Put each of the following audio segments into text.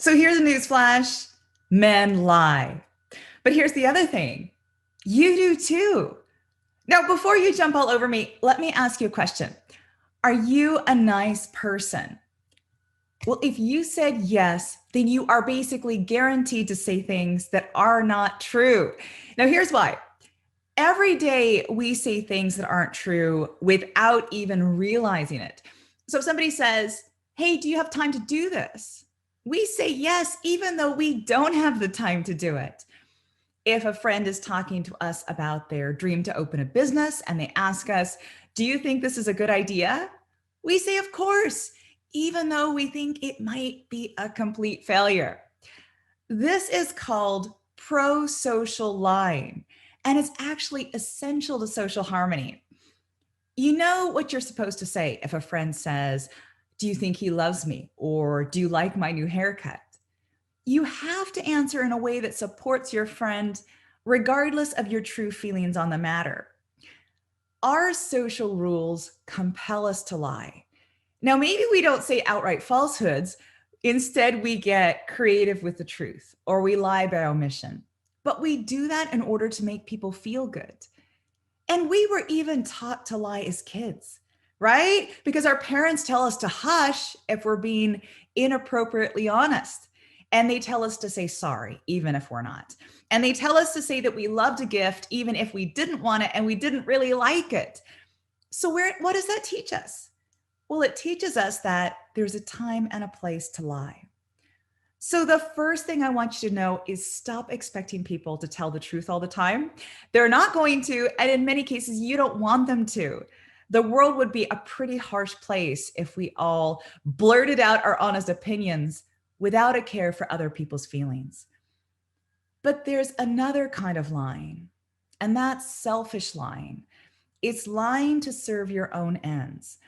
So here's a news flash. Men lie. But here's the other thing. You do too. Now, before you jump all over me, let me ask you a question. Are you a nice person? Well, if you said yes, then you are basically guaranteed to say things that are not true. Now, here's why. Every day we say things that aren't true without even realizing it. So if somebody says, hey, do you have time to do this? We say yes, even though we don't have the time to do it. If a friend is talking to us about their dream to open a business and they ask us, do you think this is a good idea? We say, of course, even though we think it might be a complete failure. This is called prosocial lying, and it's actually essential to social harmony. You know what you're supposed to say if a friend says, do you think he loves me? Or do you like my new haircut? You have to answer in a way that supports your friend, regardless of your true feelings on the matter. Our social rules compel us to lie. Now, maybe we don't say outright falsehoods. Instead, we get creative with the truth, or we lie by omission. But we do that in order to make people feel good. And we were even taught to lie as kids, right? Because our parents tell us to hush if we're being inappropriately honest. And they tell us to say sorry, even if we're not. And they tell us to say that we loved a gift, even if we didn't want it and we didn't really like it. So what does that teach us? Well, it teaches us that there's a time and a place to lie. So the first thing I want you to know is stop expecting people to tell the truth all the time. They're not going to, and in many cases, you don't want them to. The world would be a pretty harsh place if we all blurted out our honest opinions without a care for other people's feelings. But there's another kind of lying, and that's selfish lying. It's lying to serve your own ends.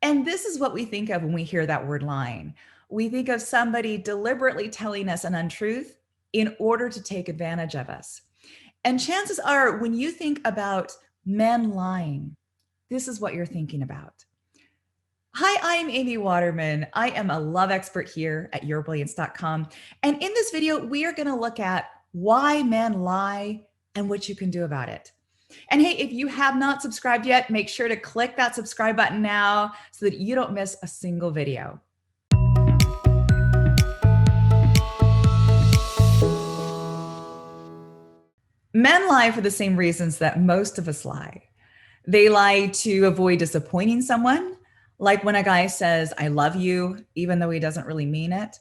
And this is what we think of when we hear that word lying. We think of somebody deliberately telling us an untruth in order to take advantage of us. And chances are, when you think about men lying, this is what you're thinking about. Hi, I'm Amy Waterman. I am a love expert here at yourbrilliance.com. And in this video, we are going to look at why men lie and what you can do about it. And hey, if you have not subscribed yet, make sure to click that subscribe button now so that you don't miss a single video. Men lie for the same reasons that most of us lie. They lie to avoid disappointing someone, like when a guy says, I love you, even though he doesn't really mean it.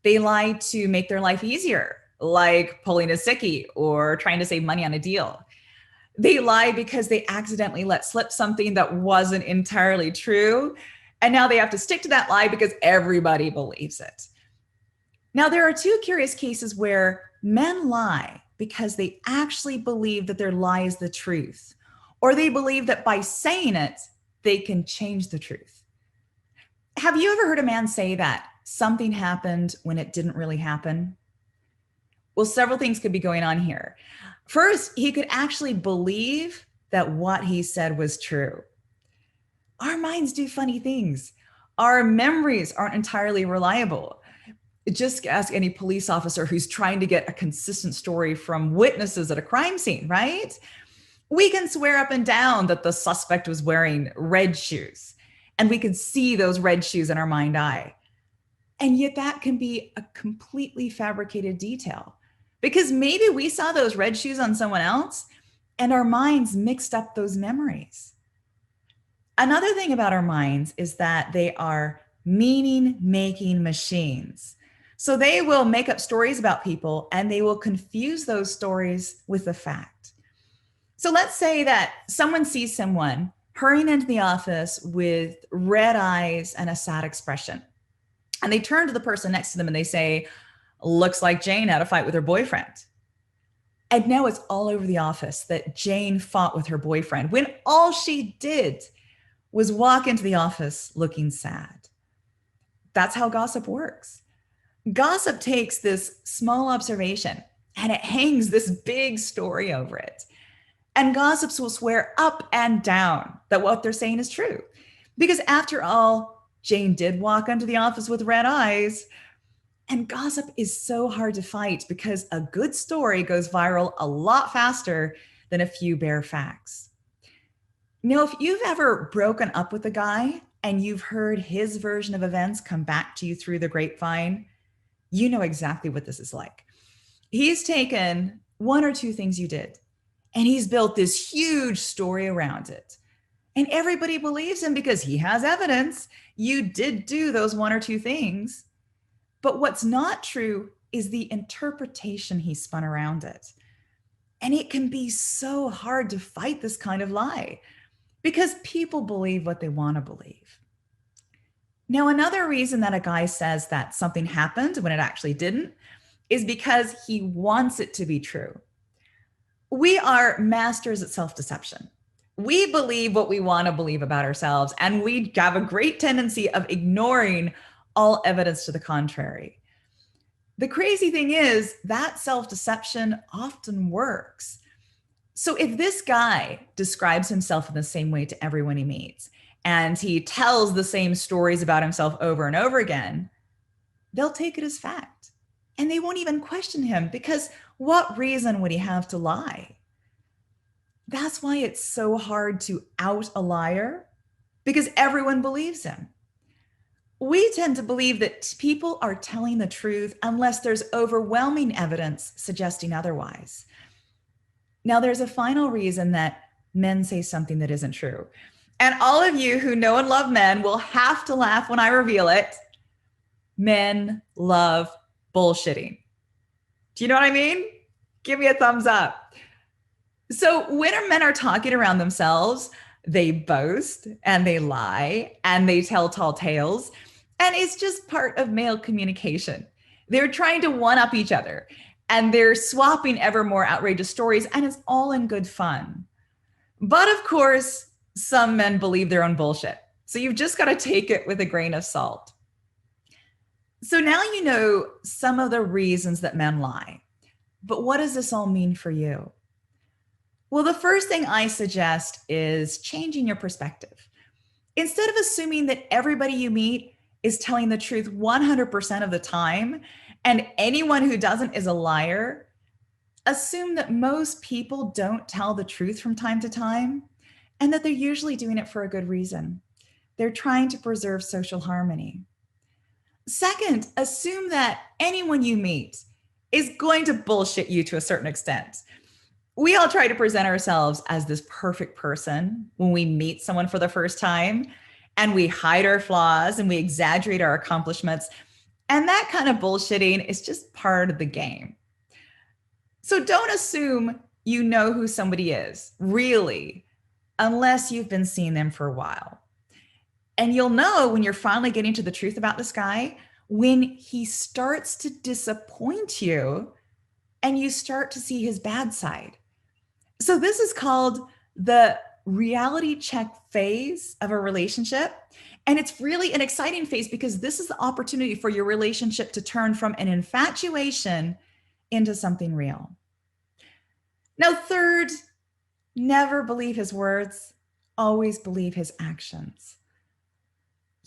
They lie to make their life easier, like pulling a sickie or trying to save money on a deal. They lie because they accidentally let slip something that wasn't entirely true. And now they have to stick to that lie because everybody believes it. Now, there are two curious cases where men lie because they actually believe that their lie is the truth, or they believe that by saying it, they can change the truth. Have you ever heard a man say that something happened when it didn't really happen? Well, several things could be going on here. First, he could actually believe that what he said was true. Our minds do funny things. Our memories aren't entirely reliable. Just ask any police officer who's trying to get a consistent story from witnesses at a crime scene, right? We can swear up and down that the suspect was wearing red shoes, and we can see those red shoes in our mind's eye. And yet that can be a completely fabricated detail, because maybe we saw those red shoes on someone else and our minds mixed up those memories. Another thing about our minds is that they are meaning-making machines. So they will make up stories about people and they will confuse those stories with the fact. So let's say that someone sees someone hurrying into the office with red eyes and a sad expression. And they turn to the person next to them and they say, looks like Jane had a fight with her boyfriend. And now it's all over the office that Jane fought with her boyfriend when all she did was walk into the office looking sad. That's how gossip works. Gossip takes this small observation and it hangs this big story over it. And gossips will swear up and down that what they're saying is true. Because after all, Jane did walk into the office with red eyes. And gossip is so hard to fight because a good story goes viral a lot faster than a few bare facts. Now, if you've ever broken up with a guy and you've heard his version of events come back to you through the grapevine, you know exactly what this is like. He's taken one or two things you did, and he's built this huge story around it. And everybody believes him because he has evidence you did do those one or two things. But what's not true is the interpretation he spun around it. And it can be so hard to fight this kind of lie because people believe what they want to believe. Now, another reason that a guy says that something happened when it actually didn't is because he wants it to be true. We are masters at self-deception. We believe what we want to believe about ourselves, and we have a great tendency of ignoring all evidence to the contrary. The crazy thing is that self-deception often works. So if this guy describes himself in the same way to everyone he meets, and he tells the same stories about himself over and over again, they'll take it as fact. And they won't even question him because what reason would he have to lie? That's why it's so hard to out a liar, because everyone believes him. We tend to believe that people are telling the truth unless there's overwhelming evidence suggesting otherwise. Now, there's a final reason that men say something that isn't true. And all of you who know and love men will have to laugh when I reveal it. Men love bullshitting. Do you know what I mean? Give me a thumbs up. So when men are talking around themselves, they boast and they lie and they tell tall tales. And it's just part of male communication. They're trying to one up each other and they're swapping ever more outrageous stories, and it's all in good fun. But of course, some men believe their own bullshit. So you've just got to take it with a grain of salt. So now you know some of the reasons that men lie. But what does this all mean for you? Well, the first thing I suggest is changing your perspective. Instead of assuming that everybody you meet is telling the truth 100% of the time, and anyone who doesn't is a liar, assume that most people don't tell the truth from time to time, and that they're usually doing it for a good reason. They're trying to preserve social harmony. Second, assume that anyone you meet is going to bullshit you to a certain extent. We all try to present ourselves as this perfect person when we meet someone for the first time, and we hide our flaws and we exaggerate our accomplishments. And that kind of bullshitting is just part of the game. So don't assume you know who somebody is, really, unless you've been seeing them for a while. And you'll know when you're finally getting to the truth about this guy, when he starts to disappoint you and you start to see his bad side. So this is called the reality check phase of a relationship. And it's really an exciting phase because this is the opportunity for your relationship to turn from an infatuation into something real. Now, third, never believe his words, always believe his actions.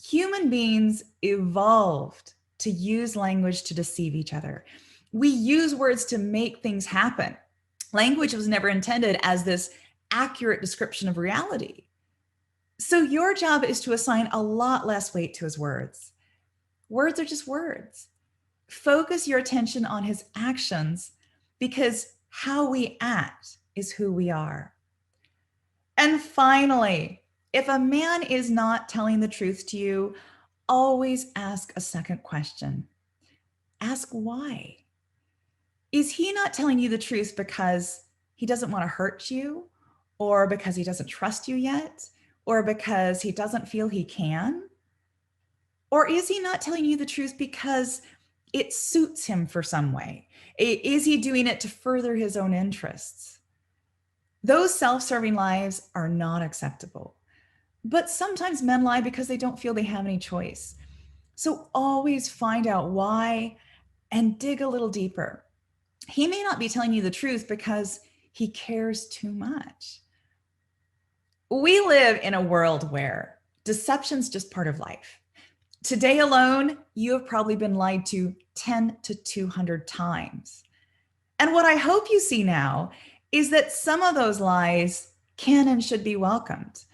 Human beings evolved to use language to deceive each other. We use words to make things happen. Language was never intended as this accurate description of reality. So your job is to assign a lot less weight to his words. Words are just words. Focus your attention on his actions because how we act is who we are. And finally, if a man is not telling the truth to you, always ask a second question. Ask why. Is he not telling you the truth because he doesn't want to hurt you, or because he doesn't trust you yet, or because he doesn't feel he can? Or is he not telling you the truth because it suits him for some way? Is he doing it to further his own interests? Those self-serving lies are not acceptable. But sometimes men lie because they don't feel they have any choice. So always find out why and dig a little deeper. He may not be telling you the truth because he cares too much. We live in a world where deception's just part of life. Today alone, you have probably been lied to 10 to 200 times. And what I hope you see now is that some of those lies can and should be welcomed.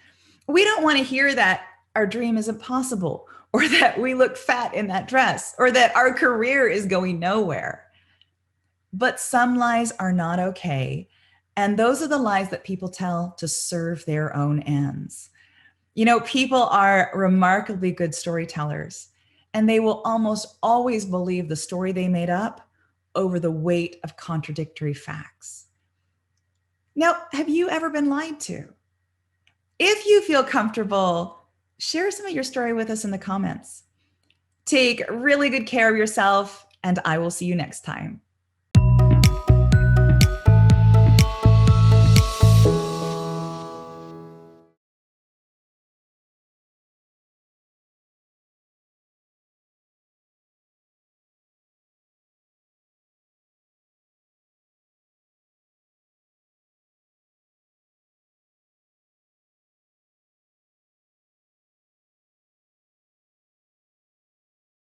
We don't want to hear that our dream is impossible, or that we look fat in that dress, or that our career is going nowhere. But some lies are not okay. And those are the lies that people tell to serve their own ends. You know, people are remarkably good storytellers, and they will almost always believe the story they made up over the weight of contradictory facts. Now, have you ever been lied to? If you feel comfortable, share some of your story with us in the comments. Take really good care of yourself, and I will see you next time.